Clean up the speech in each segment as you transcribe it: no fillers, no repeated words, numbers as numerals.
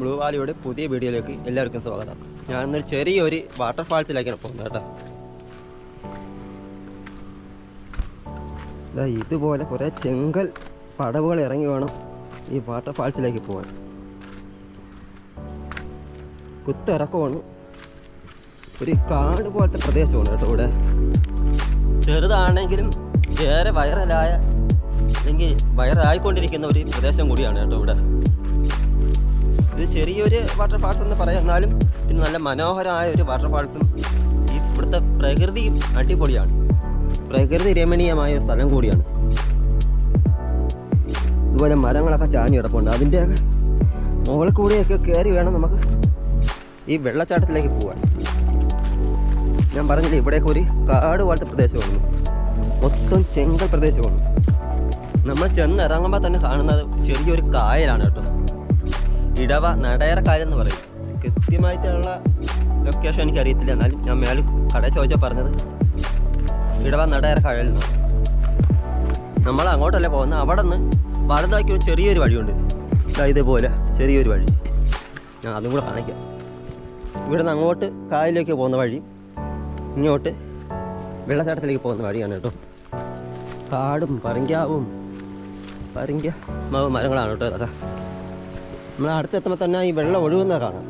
Blue വാലിയുടെ പുതിയ വീഡിയോയിലേക്ക് എല്ലാവർക്കും സ്വാഗതം. ഞാനിന്നൊരു ചെറിയൊരു വാട്ടർഫാൾസിലേക്കാണ് പോകുന്നത് കേട്ടോ. ഇതുപോലെ കുറേ ചെങ്കൽ പടവുകൾ ഇറങ്ങി വേണം ഈ വാട്ടർഫാൾസിലേക്ക് പോകാൻ. കുത്തിറക്കമാണ്, ഒരു കാട് പോലത്തെ പ്രദേശമാണ് കേട്ടോ. ഇവിടെ ചെറുതാണെങ്കിലും ഏറെ വൈറലായ അല്ലെങ്കിൽ വൈറലായിക്കൊണ്ടിരിക്കുന്ന ഒരു പ്രദേശം കൂടിയാണ് കേട്ടോ. ഇവിടെ ഇത് ചെറിയൊരു വാട്ടർഫാൾസ് എന്ന് പറയാം, എന്നാലും ഇത് നല്ല മനോഹരമായ ഒരു വാട്ടർഫാൾസും ഈ ഇവിടുത്തെ പ്രകൃതിയും അടിപൊളിയാണ്. പ്രകൃതി രമണീയമായ ഒരു സ്ഥലം കൂടിയാണ്. ഇതുപോലെ മരങ്ങളൊക്കെ ചാഞ്ഞ് കിടപ്പുണ്ട്. അതിൻ്റെയൊക്കെ മുകളിൽ കൂടെയൊക്കെ കയറി വേണം നമുക്ക് ഈ വെള്ളച്ചാട്ടത്തിലേക്ക് പോകാൻ. ഞാൻ പറഞ്ഞില്ലേ, ഇവിടെയൊക്കെ ഒരു കാട് പോലത്തെ പ്രദേശമാണ്, മൊത്തം ചെങ്കൽ പ്രദേശമാണ്. നമ്മൾ ചെന്ന് ഇറങ്ങുമ്പോൾ തന്നെ കാണുന്നത് ചെറിയൊരു കായലാണ് കേട്ടോ. ഇടവ നടയറ കായൽ എന്ന് പറയും. കൃത്യമായിട്ടുള്ള ലൊക്കേഷൻ എനിക്കറിയത്തില്ല, എന്നാലും ഞാൻ മേലെ കടയിൽ ചോദിച്ചാൽ പറഞ്ഞത് ഇടവ നടയറ കായൽ എന്നാണ്. നമ്മൾ അങ്ങോട്ടല്ലേ പോകുന്നത്. അവിടെ നിന്ന് വലതാക്കി ഒരു ചെറിയൊരു വഴിയുണ്ട്, ഇതേപോലെ ചെറിയൊരു വഴി. ഞാൻ അതും കൂടെ കാണിക്കാം. ഇവിടെ നിന്ന് അങ്ങോട്ട് കായലിലേക്ക് പോകുന്ന വഴി, ഇങ്ങോട്ട് വെള്ളച്ചാട്ടത്തിലേക്ക് പോകുന്ന വഴിയാണ് കേട്ടോ. കാടും പറങ്കാവും മരങ്ങളാണ് കേട്ടോ. അതൊക്കെ നമ്മൾ അടുത്തെത്തുമ്പോൾ തന്നെ ഈ വെള്ളം ഒഴുകുന്നത് കാണാം.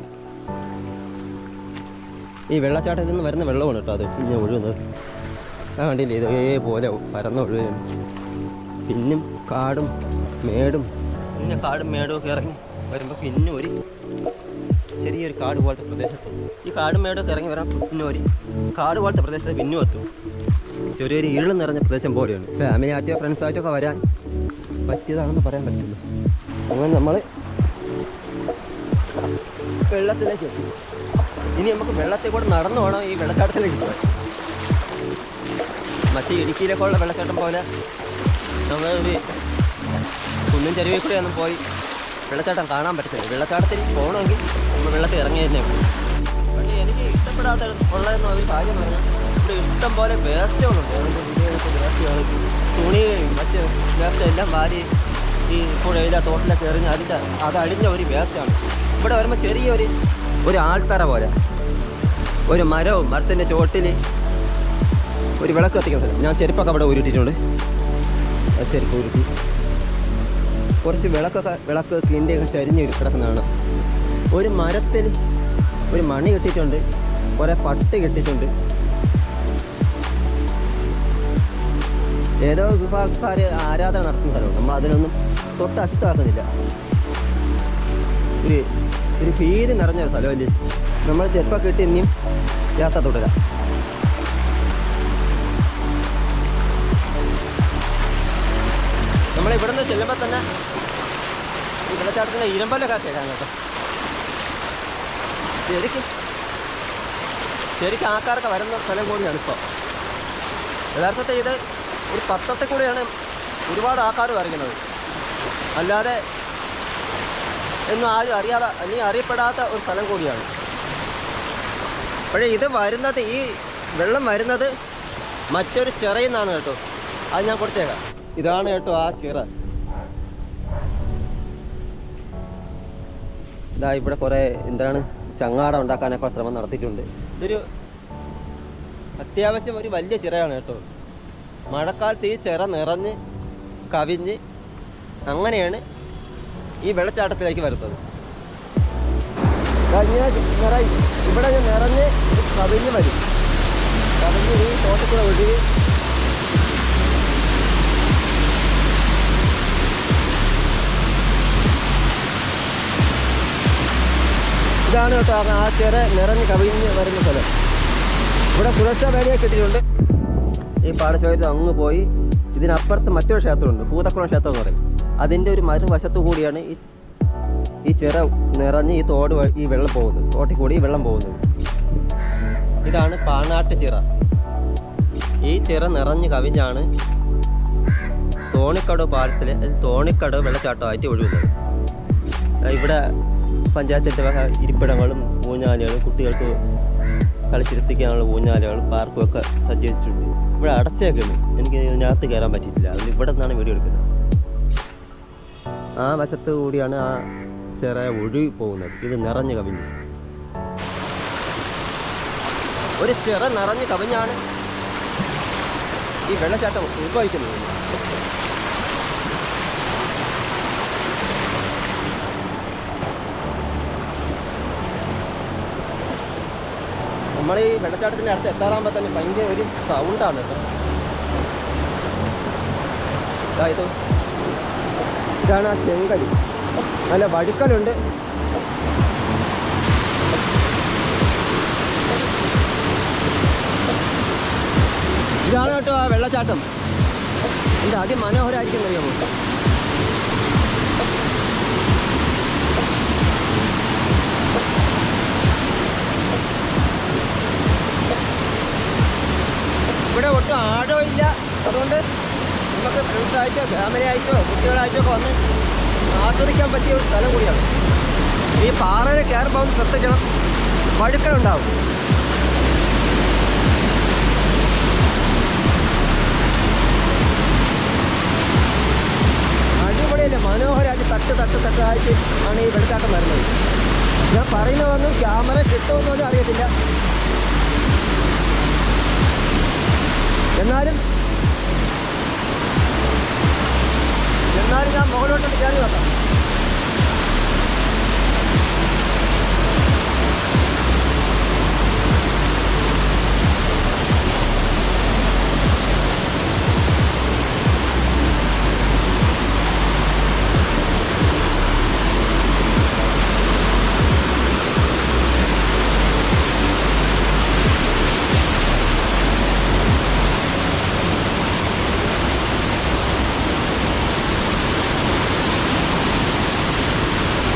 ഈ വെള്ളച്ചാട്ടത്തിൽ നിന്ന് വരുന്ന വെള്ളമാണ് കേട്ടോ അത് പിന്നെ ഒഴുകുന്നത്. കണ്ടില്ലേ, ഇതേപോലെ പരന്ന് ഒഴുകുകയാണ്. പിന്നും കാടും മേടും, പിന്നെ കാടും മേടും ഒക്കെ ഇറങ്ങി വരുമ്പോൾ പിന്നെ ഒരു ചെറിയൊരു കാട് പോലത്തെ പ്രദേശത്ത്, ഈ കാടും മേടും ഒക്കെ ഇറങ്ങി വരാൻ പിന്നെ ഒരു കാട് പോലത്തെ പ്രദേശത്ത് പിന്നും എത്തും. ചെറിയൊരു ഇരുൾ നിറഞ്ഞ പ്രദേശം പോലെയാണ്. ഫാമിലി ആയിട്ടോ ഫ്രണ്ട്സായിട്ടോ ഒക്കെ വരാൻ പറ്റിയതാണെന്ന് പറയാൻ പറ്റില്ല. അങ്ങനെ നമ്മൾ വെള്ളത്തിലേക്ക് എത്തി. ഇനി നമുക്ക് വെള്ളത്തിൽ കൂടെ നടന്നു വേണം ഈ വെള്ളച്ചാട്ടത്തിലേക്ക് പോകാൻ. മറ്റേ ഇടുക്കിയിലേക്കുള്ള വെള്ളച്ചാട്ടം പോലെ നമ്മൾ ഒരു കുന്നും ചരുവിൽ കൂടെ ഒന്നും പോയി വെള്ളച്ചാട്ടം കാണാൻ പറ്റത്തില്ല. വെള്ളച്ചാട്ടത്തിൽ പോകണമെങ്കിൽ നമ്മൾ വെള്ളത്തിൽ ഇറങ്ങി തന്നെ പോകും. പക്ഷേ എനിക്ക് ഇഷ്ടപ്പെടാത്ത ഉള്ളതെന്ന് ഒരു കാര്യം എന്ന് പറഞ്ഞാൽ ഇവിടെ ഇഷ്ടം പോലെ വേസ്റ്റുകളുണ്ട്. വേസ്റ്റുകൾ, തുണി, മറ്റ് വേസ്റ്റ് എല്ലാം വാരി ഈ പുഴയില തോട്ടിലൊക്കെ എറിഞ്ഞ് അതഴിഞ്ഞ ഒരു വേസ്റ്റാണ്. ഇവിടെ വരുമ്പോൾ ചെറിയൊരു ആൾത്തറ പോലെ ഒരു മരവും, മരത്തിൻ്റെ ചുവട്ടിൽ ഒരു വിളക്ക് കത്തിക്കുന്നത്. ഞാൻ ചെരുപ്പൊക്കെ അവിടെ ഉരുട്ടിയിട്ടുണ്ട്. ചെരുപ്പ് ഉരുട്ടി കുറച്ച് വിളക്ക് കിണ്ടിയൊക്കെ ചരിഞ്ഞ് കിടക്കുന്നതാണ്. ഒരു മരത്തിൽ ഒരു മണി കെട്ടിയിട്ടുണ്ട്, കുറേ പട്ട് കെട്ടിയിട്ടുണ്ട്. ഏതോ വിഭാഗക്കാർ ആരാധന നടത്തുന്ന സ്ഥലമാണ്. നമ്മൾ അതിനൊന്നും തൊട്ട് അശുദ്ധമാക്കുന്നില്ല. ഒരു ഫീല് നിറഞ്ഞൊരു സ്ഥലമല്ലേ. നമ്മൾ ചെരുപ്പൊക്കെ ഇട്ട് ഇനിയും യാത്ര തുടരാം. നമ്മളിവിടെ നിന്ന് ചെല്ലുമ്പോൾ തന്നെ ഈ വെള്ളച്ചാട്ടത്തിൻ്റെ ഇരമ്പലൊക്കെ കേൾക്കാം കേട്ടോ. ശരിക്കും ആൾക്കാരൊക്കെ വരുന്ന സ്ഥലം കൂടിയാണ് ഇപ്പോൾ. യഥാർത്ഥത്തിൽ ഇത് ഒരു പത്രത്തിൽ കൂടെയാണ് ഒരുപാട് ആൾക്കാർ വരയ്ക്കുന്നത്, അല്ലാതെ എന്നും ആരും അറിയാതെ അല്ലെങ്കിൽ അറിയപ്പെടാത്ത ഒരു സ്ഥലം കൂടിയാണ്. പക്ഷേ ഇത് വരുന്നത്, ഈ വെള്ളം വരുന്നത് മറ്റൊരു ചിറയിൽ നിന്നാണ് കേട്ടോ. അത് ഞാൻ കൊടുത്തേക്കാം. ഇതാണ് കേട്ടോ ആ ചിറ. ഇതാ ഇവിടെ കുറേ ചങ്ങാടം ഉണ്ടാക്കാനൊക്കെ ശ്രമം നടത്തിയിട്ടുണ്ട്. ഇതൊരു അത്യാവശ്യം ഒരു വലിയ ചിറയാണ് കേട്ടോ. മഴക്കാലത്ത് ഈ ചിറ നിറഞ്ഞ് കവിഞ്ഞ് അങ്ങനെയാണ് ഈ വെള്ളച്ചാട്ടത്തിലേക്ക് വരുന്നത്. ഇവിടെ നിറഞ്ഞ് കവിഞ്ഞ് വരും. കവിഞ്ഞ് ഈ തോട്ടത്തിൽ ഒഴുകി ഇതാണ് കേട്ടോ ആ ചിറ നിറഞ്ഞ് കവിഞ്ഞ് വരുന്ന സ്ഥലം. ഇവിടെ സുരക്ഷാ വേലിയൊക്കെ ഇട്ടിട്ടുണ്ട്. ഈ പാടശോയത്ത് അങ്ങ് പോയി ഇതിനപ്പുറത്ത് മറ്റൊരു ക്ഷേത്രമുണ്ട്, പൂതക്കുളം ക്ഷേത്രം എന്ന് പറയും. അതിൻ്റെ ഒരു മറുവശത്തു കൂടിയാണ് ഈ ചിറ നിറഞ്ഞ് ഈ വെള്ളം പോകുന്നത്, തോട്ടിൽ കൂടി ഈ വെള്ളം പോകുന്നത്. ഇതാണ് പാണാട്ട് ചിറ. ഈ ചിറ നിറഞ്ഞ് കവിഞ്ഞാണ് തോണിക്കടവ് പാലത്തിൽ, തോണിക്കടവ് വെള്ളച്ചാട്ടമായിട്ട് ഒഴുകുന്നത്. ഇവിടെ പഞ്ചായത്തിൻ്റെ വക ഇരിപ്പിടങ്ങളും ഊഞ്ഞാലുകളും കുട്ടികൾക്ക് കളിച്ചിരുത്തിക്കാനുള്ള ഊഞ്ഞാലുകളും പാർക്കും ഒക്കെ സജ്ജീകരിച്ചിട്ടുണ്ട്. ഇവിടെ അടച്ചേക്കുന്നു, എനിക്ക് ഇതിനകത്ത് കയറാൻ പറ്റിയിട്ടില്ല. അതുകൊണ്ട് ഇവിടെ നിന്നാണ് വീഡിയോ എടുക്കുന്നത്. ആ വശത്ത് കൂടിയാണ് ആ ചിറ ഒഴുകി പോകുന്നത്. ഇത് നിറഞ്ഞു കവിഞ്ഞു, ഒരു ചിറ നിറഞ്ഞു കവിഞ്ഞാണ് ഈ വെള്ളച്ചാട്ടം ഉത്ഭവിക്കുന്നത്. നമ്മൾ ഈ വെള്ളച്ചാട്ടത്തിൻ്റെ അടുത്ത് എത്താറാകുമ്പോൾ തന്നെ ഭയങ്കര ഒരു സൗണ്ടാണ് കേട്ടോ. ഇതാണ് ആ ചെങ്കടി, നല്ല വഴുക്കലുണ്ട്. ഇതാണ് കേട്ടോ ആ വെള്ളച്ചാട്ടം. എന്താ അതിമനോഹരമായിരിക്കും അറിയാമോ? ഇവിടെ ഒട്ടും ആഴമില്ല, അതുകൊണ്ട് നമുക്ക് ഫ്രണ്ട്സായിട്ടോ ഫാമിലിയായിട്ടോ കുട്ടികളായിട്ടോ ഒക്കെ വന്ന് ആസ്വദിക്കാൻ പറ്റിയ ഒരു സ്ഥലം കൂടിയാണ്. ഈ പാറയിൽ കയറുമ്പോൾ ഒന്ന് ശ്രദ്ധിക്കണം, വഴുക്കലുണ്ടാവും. അടിപൊളിയല്ലേ, മനോഹരമായിട്ട് തട്ടായിട്ട് ആണ് ഈ വെള്ളച്ചാട്ടം വരുന്നത്. ഞാൻ പറയുന്നതൊന്നും ക്യാമറ കിട്ടുമെന്നൊന്നും അറിയത്തില്ല, എന്നാലും ഞാൻ മുകളിലോട്ട് കയറി നോക്കാം.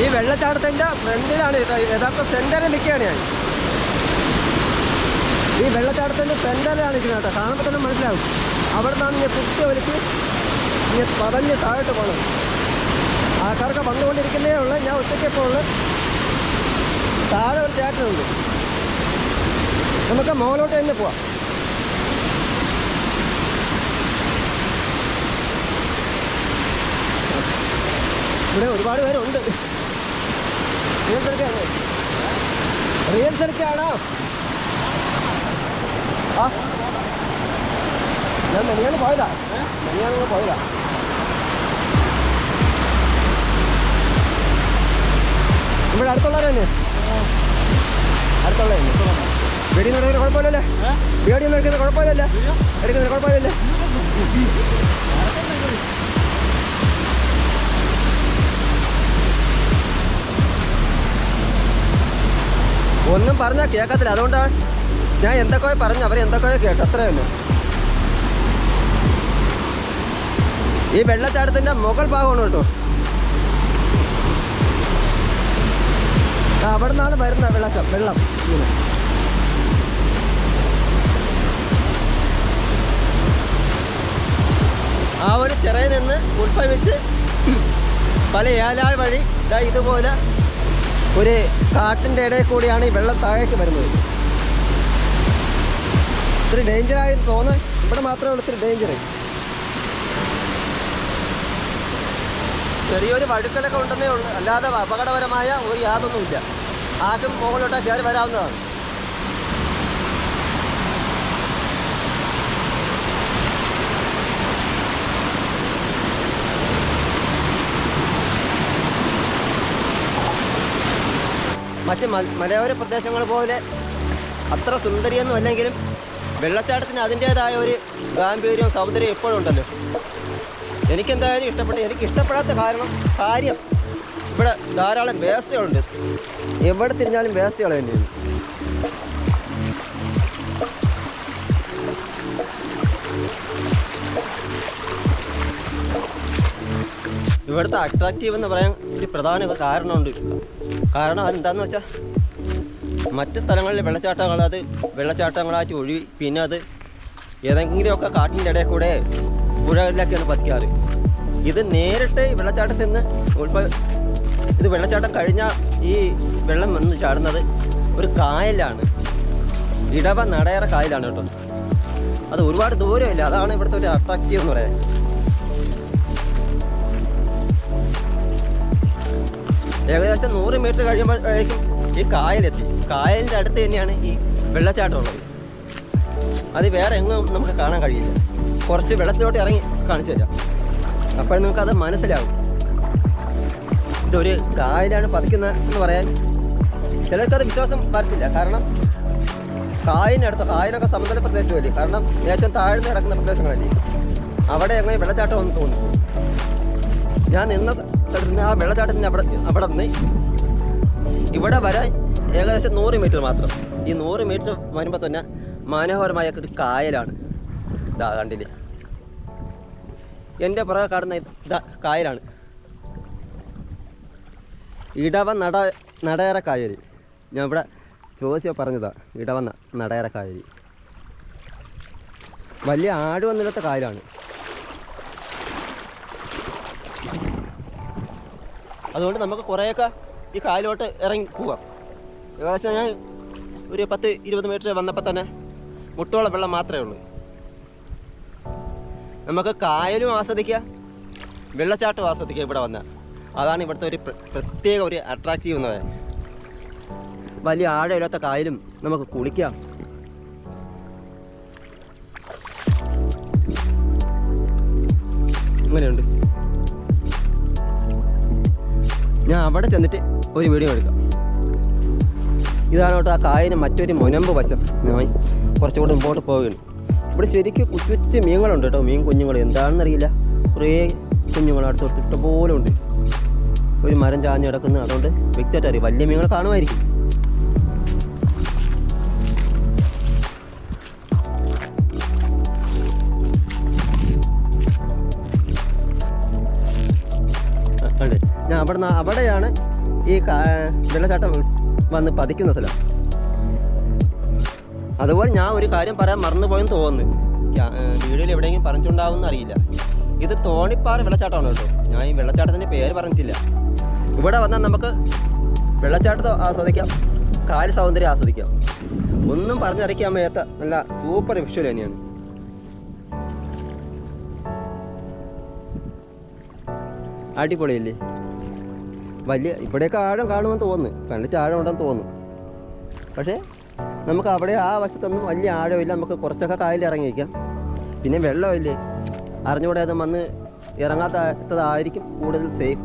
ഈ വെള്ളച്ചാട്ടത്തിൻ്റെ ഫ്രണ്ടിലാണ് യഥാർത്ഥ സെൻറ്ററിൽ നിൽക്കുകയാണ് ഞാൻ. ഈ വെള്ളച്ചാട്ടത്തിൻ്റെ സെൻറ്ററിലാണ് ഇരിക്കുന്നത് കേട്ടോ. കാണുമ്പോൾ തന്നെ മനസ്സിലാവും. അവിടെ നിന്നാണ് ഞാൻ കുത്തി വലിച്ച് ഇങ്ങനെ പതഞ്ഞ് താഴോട്ട് പോകണം. ആൾക്കാർക്ക് വന്നുകൊണ്ടിരിക്കുന്നേ ഉള്ളൂ, ഞാൻ ഒറ്റയ്ക്കപ്പോൾ ഉള്ളു. താഴെ ഒരു ചേട്ടനുണ്ട്, നമുക്ക് മുകളിലോട്ട് തന്നെ പോവാം. ഇവിടെ ഒരുപാട് പേരുണ്ട്. റിയൽ സെൽഫിയാണോ? ആ ഞാൻ മെനിയാന്ന് പോയതാ. ഇവിടെ അടുത്തുള്ളവർ തന്നെ, വീടിന്ന് എടുക്കുന്ന കുഴപ്പമില്ലല്ലേ? വീടിന്ന് എടുക്കുന്ന കുഴപ്പമില്ലല്ലേ? എടുക്കുന്ന കുഴപ്പമില്ലല്ലേ? ഒന്നും പറഞ്ഞാൽ കേൾക്കത്തില്ല, അതുകൊണ്ടാണ് ഞാൻ എന്തൊക്കെയോ പറഞ്ഞു, അവർ എന്തൊക്കെയോ കേട്ടു, അത്രേ തന്നെ. ഈ വെള്ളച്ചാട്ടത്തിൻ്റെ മുകൾ ഭാഗമാണ് കേട്ടോ. അവിടെ നിന്നാണ് വരുന്നത് വെള്ളം ഇങ്ങനെ. ആ ഒരു ചിറയിൽ നിന്ന് ഉത്ഭവിച്ച് പല ഏലാൽ വഴി ഇതുപോലെ ഒരു കാട്ടിൻ്റെ ഇടയിൽ കൂടിയാണ് ഈ വെള്ളം താഴേക്ക് വരുന്നത്. ഇത്തിരി ഡേഞ്ചറായി തോന്നുന്നു, ഇവിടെ മാത്രമേ ഉള്ളൂ ഇത്തിരി ഡേഞ്ചർ. ചെറിയൊരു വഴുക്കലൊക്കെ ഉണ്ടെന്നേ ഉള്ളൂ, അല്ലാതെ അപകടപരമായ ഒരു യാതൊന്നുമില്ല. ആർക്കും മുകളിലോട്ട് കയറി വരാവുന്നതാണ്. മറ്റ് മലയോര പ്രദേശങ്ങൾ പോലെ അത്ര സുന്ദരിയൊന്നും അല്ലെങ്കിലും വെള്ളച്ചാട്ടത്തിന് അതിൻ്റേതായ ഒരു ഗാംഭീര്യവും സൗന്ദര്യവും എപ്പോഴും ഉണ്ടല്ലോ. എനിക്കെന്തായാലും ഇഷ്ടപ്പെട്ടു. എനിക്ക് ഇഷ്ടപ്പെടാത്ത കാര്യം ഇവിടെ ധാരാളം വേസ്റ്റുകളുണ്ട്. എവിടെ തിരിഞ്ഞാലും വേസ്റ്റുകൾ തന്നെയാണ്. ഇവിടുത്തെ അട്രാക്റ്റീവ് എന്ന് പറയാൻ ഒരു പ്രധാന കാരണമുണ്ട്. കാരണം അതെന്താണെന്ന് വെച്ചാൽ മറ്റ് സ്ഥലങ്ങളിൽ വെള്ളച്ചാട്ടങ്ങളായിട്ട് ഒഴുകി പിന്നെ അത് ഏതെങ്കിലുമൊക്കെ കാട്ടിൻ്റെ ഇടയിൽ കൂടെ പുഴകളിലൊക്കെയാണ് പതിക്കാറ്. ഇത് നേരിട്ട് വെള്ളച്ചാട്ടത്തിൽ നിന്ന് ഇത് വെള്ളച്ചാട്ടം കഴിഞ്ഞാൽ ഈ വെള്ളം വന്ന് ചാടുന്നത് ഒരു കായലാണ്, നടയറ കായലാണ് കേട്ടോ. അത് ഒരുപാട് ദൂരമില്ല, അതാണ് ഇവിടുത്തെ ഒരു അട്രാക്റ്റീവ് എന്ന് പറയാൻ. ഏകദേശം 100 മീറ്റർ കഴിയുമ്പോഴേക്കും ഈ കായലെത്തി. കായലിൻ്റെ അടുത്ത് തന്നെയാണ് ഈ വെള്ളച്ചാട്ടം ഉള്ളത്. അത് വേറെ എങ്ങും നമുക്ക് കാണാൻ കഴിയില്ല. കുറച്ച് വെള്ളത്തിലോട്ട് ഇറങ്ങി കാണിച്ചു തരാം, അപ്പോൾ നമുക്കത് മനസ്സിലാവും. ഇതൊരു കായലാണ് പതിക്കുന്നത് എന്ന് പറയാൻ ചിലർക്കത് വിശ്വാസം വരത്തില്ല. കാരണം കായലിനടുത്ത്, കായലൊക്കെ സമതല പ്രദേശമല്ലേ, കാരണം ഏറ്റവും താഴ്ന്നു കിടക്കുന്ന പ്രദേശങ്ങളല്ലേ, അവിടെ എങ്ങനെ വെള്ളച്ചാട്ടം ഒന്ന് തോന്നുന്നു. ഞാൻ നിന്ന സ്ഥലത്ത് ആ വെള്ളച്ചാട്ടത്തിന് അവിടെ നിന്ന് ഇവിടെ വരാൻ ഏകദേശം 100 മീറ്റർ മാത്രം. ഈ 100 മീറ്റർ വരുമ്പോൾ തന്നെ മനോഹരമായ ഒരു കായലാണ്. ഇതാ കണ്ടില്ലേ, എൻ്റെ പുറകെ കാണുന്ന ഇതാ കായലാണ്. ഇടവ നടയറ കായൽ. ഞാൻ ഇവിടെ ചോദിച്ചാൽ പറഞ്ഞതാ, ഇടവ നടയറ കായൽ. വലിയ ആട് വന്നില്ലാത്ത കായലാണ്. അതുകൊണ്ട് നമുക്ക് കുറേയൊക്കെ ഈ കായലോട്ട് ഇറങ്ങി പോവാം. ഏകദേശം ഞാൻ ഒരു 10-20 മീറ്റർ വന്നപ്പോൾ തന്നെ മുട്ടോളം വെള്ളം മാത്രമേ ഉള്ളൂ. നമുക്ക് കായലും ആസ്വദിക്കാം, വെള്ളച്ചാട്ടവും ആസ്വദിക്കാം ഇവിടെ വന്നാൽ. അതാണ് ഇവിടുത്തെ ഒരു പ്രത്യേക ഒരു അട്രാക്റ്റീവ് എന്ന് പറയാൻ. വലിയ ആഴമില്ലാത്ത കായലും നമുക്ക് കുളിക്കാം. അങ്ങനെയുണ്ട്. ഞാൻ അവിടെ ചെന്നിട്ട് ഒരു വീഡിയോ എടുക്കാം. ഇതാണ് കേട്ടോ ആ കായലിന് മറ്റൊരു മുനമ്പ് വശം. ഞാൻ കുറച്ചുകൂടെ മുമ്പോട്ട് പോവുകയാണ്. ഇവിടെ ശരിക്കും കുറ്റി മീനുകളുണ്ട് കേട്ടോ, മീൻ കുഞ്ഞുങ്ങൾ. എന്താണെന്നറിയില്ല, കുറേ കുഞ്ഞുങ്ങൾ അടുത്തോട്ട് ഇഷ്ടംപോലെ ഉണ്ട്. ഒരു മരം ചാഞ്ഞ് കിടക്കുന്നു. അതുകൊണ്ട് വ്യക്തമായിട്ട് അറിയാം, വലിയ മീനുകൾ കാണുമായിരിക്കും. അതെ, ഞാൻ അവിടെയാണ് ഈ വെള്ളച്ചാട്ടം വന്ന് പതിക്കുന്ന സ്ഥലം. അതുപോലെ ഞാൻ ഒരു കാര്യം പറയാൻ മറന്നുപോയെന്ന് തോന്നുന്നു, വീഡിയോയിൽ എവിടെയെങ്കിലും പറഞ്ഞിട്ടുണ്ടാവുമെന്ന് അറിയില്ല. ഇത് തോണിപ്പാറ വെള്ളച്ചാട്ടമാണ് കേട്ടോ. ഞാൻ ഈ വെള്ളച്ചാട്ടത്തിൻ്റെ പേര് പറഞ്ഞിട്ടില്ല. ഇവിടെ വന്നാൽ നമുക്ക് വെള്ളച്ചാട്ടത്തെ ആസ്വദിക്കാം, കായൽ സൗന്ദര്യം ആസ്വദിക്കാം. ഒന്നും പറഞ്ഞറിയിക്കാൻ വയ്യാത്ത നല്ല സൂപ്പർ വിഷ്വൽ തന്നെയാണ്. അടിപൊളിയല്ലേ? വലിയ ഇവിടെയൊക്കെ ആഴം കാണുമെന്ന് തോന്നുന്നു, കണ്ടിട്ട് ആഴം ഉണ്ടെന്ന് തോന്നുന്നു. പക്ഷേ നമുക്ക് അവിടെ ആ വശത്തൊന്നും വലിയ ആഴമില്ല. നമുക്ക് കുറച്ചൊക്കെ കായലിൽ ഇറങ്ങിയിരിക്കാം. പിന്നെ വെള്ളമില്ലേ, അറിഞ്ഞുകൂടെ അത് വന്ന് ഇറങ്ങാത്തതായിരിക്കും കൂടുതൽ സേഫ്.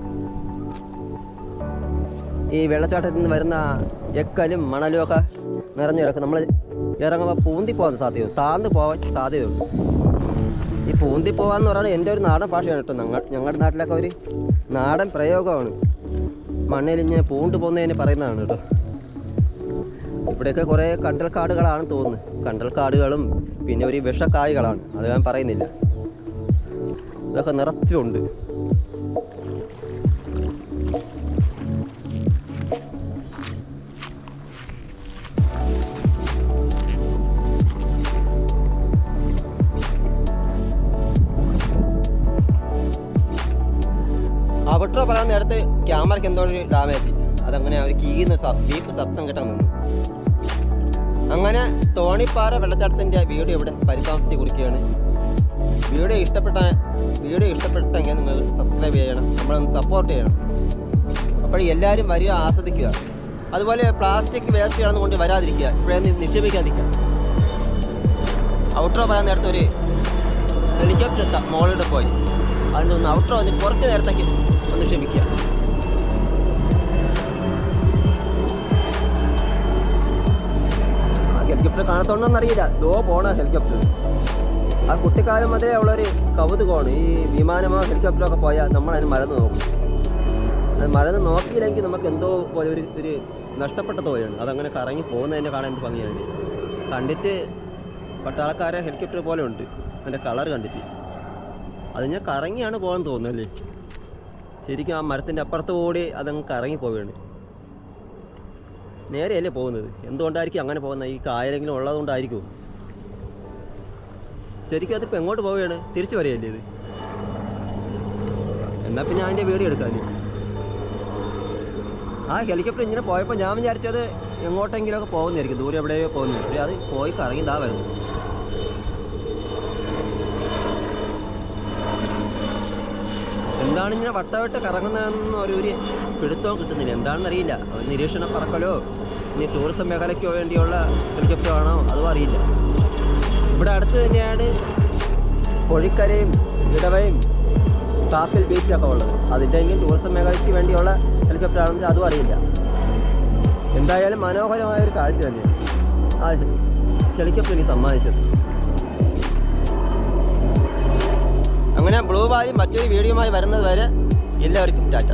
ഈ വെള്ളച്ചാട്ടത്തിൽ നിന്ന് വരുന്ന എക്കലും മണലും ഒക്കെ നിറഞ്ഞു കിടക്കും. നമ്മൾ ഇറങ്ങുമ്പോൾ പൂന്തി പോകാൻ സാധ്യത, താഴ്ന്നു പോകാൻ സാധ്യതയുണ്ട്. ഈ പൂന്തി പോകാമെന്ന് പറയുന്നത് എൻ്റെ ഒരു നാടൻ ഭാഷയാണ് കേട്ടോ. ഞങ്ങളുടെ നാട്ടിലൊക്കെ ഒരു നാടൻ പ്രയോഗമാണ്. മണ്ണിലിങ്ങനെ പൂണ്ട് പോകുന്നതിന് പറയുന്നതാണ് കേട്ടോ. ഇവിടെയൊക്കെ കുറേ കണ്ടൽക്കാടുകളാണെന്ന് തോന്നുന്നു. കണ്ടൽക്കാടുകളും പിന്നെ ഒരു വിഷക്കായ്കളാണ്, അത് ഞാൻ പറയുന്നില്ല. ഇതൊക്കെ നിറച്ചുണ്ട്. ഔട്ട്രോ പറയാൻ നേരത്തെ ക്യാമറയ്ക്ക് എന്തോ ഒരു ഡാമേജ്. അതങ്ങനെ അവർ ബീപ്പ് ശബ്ദം കേട്ടാൽ നിന്നു. അങ്ങനെ തോണിപ്പാറ വെള്ളച്ചാട്ടത്തിൻ്റെ വീഡിയോ ഇവിടെ പരിസമാപ്തി കുറിക്കുകയാണ്. വീഡിയോ ഇഷ്ടപ്പെട്ടെങ്കിൽ നിങ്ങൾ സബ്സ്ക്രൈബ് ചെയ്യണം, നമ്മളൊന്ന് സപ്പോർട്ട് ചെയ്യണം. അപ്പോൾ എല്ലാവരും വരിക, ആസ്വദിക്കുക. അതുപോലെ പ്ലാസ്റ്റിക് വേസ്റ്റ് കൊണ്ട് വരാതിരിക്കുക, ഇപ്പോഴൊന്നും നിക്ഷേപിക്കാതിരിക്കുക. ഔട്ട്രോ പറയാൻ നേരത്തെ ഒരു ഹെലികോപ്റ്റർ മോളിലൂടെ പോയി. അതിനൊന്ന് ഔട്ട്രോ ഒന്ന് കുറച്ച് നേരത്തേക്ക് ഒന്ന് ക്ഷമിക്കുക. ഹെലികോപ്റ്റർ കാണത്തോണ്ടെന്നറിയില്ല, പോണ ഹെലികോപ്റ്റർ. ആ കുട്ടിക്കാലം അതേ ഉള്ളൊരു കൗതുകമാണ്. ഈ വിമാനമോ ഹെലികോപ്റ്ററോ ഒക്കെ പോയാൽ നമ്മളതിന് മറന്ന് നോക്കും. അത് മറന്ന് നോക്കിയില്ലെങ്കിൽ നമുക്ക് എന്തോ പോലെ ഒരു നഷ്ടപ്പെട്ട തോയാണ്. അതങ്ങനെ കറങ്ങി പോകുന്നതിൻ്റെ കാണാൻ എന്ത് ഭംഗിയാണ്. കണ്ടിട്ട് പട്ടാളക്കാരെ ഹെലികോപ്റ്റർ പോലെ ഉണ്ട് അതിൻ്റെ കളർ കണ്ടിട്ട്. അത് ഞാൻ കറങ്ങിയാണ് പോകാൻ തോന്നുന്നല്ലേ. ശരിക്കും ആ മരത്തിൻ്റെ അപ്പുറത്ത് കൂടി അതങ്ങ് കറങ്ങി പോവുകയാണ്. നേരെയല്ലേ പോകുന്നത്? എന്തുകൊണ്ടായിരിക്കും അങ്ങനെ പോകുന്നത്? ഈ കായലെങ്കിലും ഉള്ളതുകൊണ്ടായിരിക്കും. ശരിക്കും അതിപ്പോൾ എങ്ങോട്ട് പോവുകയാണ്? തിരിച്ചു വരികയല്ലേ ഇത്? എന്നാൽ പിന്നെ അതിൻ്റെ വീഡിയോ എടുക്കാമല്ലേ. ആ ഹെലികോപ്റ്റർ ഇങ്ങനെ പോയപ്പോൾ ഞാൻ വിചാരിച്ചത് എങ്ങോട്ടെങ്കിലുമൊക്കെ പോകുന്നതായിരിക്കും, ദൂരെ എവിടെയോ പോകുന്നത്. അത് പോയി കറങ്ങി ഇതാ വരുന്നു. എന്താണ് ഇങ്ങനെ വട്ടവട്ട കറങ്ങുന്നതെന്ന് ഒരു പിടുത്തവും കിട്ടുന്നില്ല. എന്താണെന്നറിയില്ല. നിരീക്ഷണ പറക്കലോ ഇനി ടൂറിസം മേഖലയ്ക്കോ വേണ്ടിയുള്ള ഹെലികോപ്റ്റർ ആണോ അതും അറിയില്ല. ഇവിടെ അടുത്ത് തന്നെയാണ് കോഴിക്കരയും ഇടവയും കാപ്പിൽ ബീച്ചൊക്കെ ഉള്ളത്. അതിൻ്റെയെങ്കിലും ടൂറിസം മേഖലയ്ക്ക് വേണ്ടിയുള്ള ഹെലികോപ്റ്റർ ആണെന്ന് അതും അറിയില്ല. എന്തായാലും മനോഹരമായൊരു കാഴ്ച തന്നെയാണ് ആ ഹെലികോപ്റ്റർ എനിക്ക് സമ്മാനിച്ചത്. അങ്ങനെ ബ്ലൂ വാലി മറ്റൊരു വീഡിയോയുമായി വരുന്നത് വരെ എല്ലാവർക്കും ടാറ്റ.